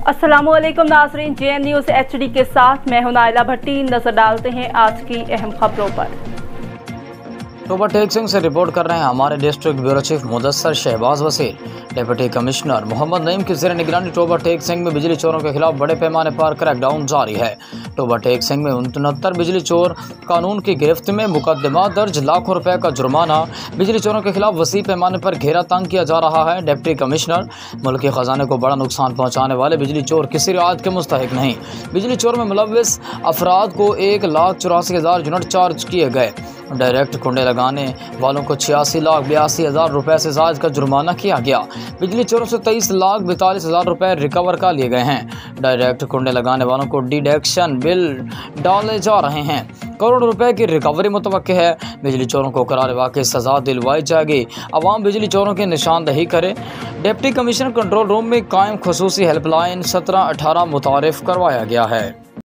अस्सलामुअलैकुम नाज़रीन, JN news HD के साथ मैं हूं नाइला भट्टी। नजर डालते हैं आज की अहम खबरों पर। टोबा टेक सिंह से रिपोर्ट कर रहे हैं हमारे district bureau chief Mudassir Shahbaz Wasil. Deputy commissioner Mohammad Naeem की ज़ेर निगरानी टोबा टेक सिंह में बिजली चोरों के खिलाफ बड़े पैमाने पर क्रैकडाउन जारी है। टोबा टेक सिंह में 69 बिजली चोर कानून की गिरफ्त में, मुकदमा दर्ज, लाखों रुपए का जुर्माना। बिजली चोरों के खिलाफ वसी पैमाने पर घेरा तंग किया जा रहा है। डिप्टी कमिश्नर, मुल्क के खजाने को बड़ा नुकसान पहुँचाने वाले बिजली चोर किसी रियायत के मुस्तहिक नहीं। बिजली चोर में मुलव्विस अफराद को 1,84,000 यूनिट चार्ज किए गए। डायरेक्ट कुंडे लगाने वालों को 86,82,000 रुपए से ज़ायद का जुर्माना किया गया। बिजली चोरों से 23,42,000 रुपए रिकवर कर लिए गए हैं। डायरेक्ट कुंडे लगाने वालों को डिडक्शन बिल डाले जा रहे हैं। करोड़ रुपए की रिकवरी मुतवक्के है। बिजली चोरों को करार वाकई सज़ा दिलवाई जाएगी। अवाम बिजली चोरों की निशानदही करे। डिप्टी कमिश्नर कंट्रोल रूम में कायम खुसूसी हेल्पलाइन 1718 मुतारिफ करवाया गया है।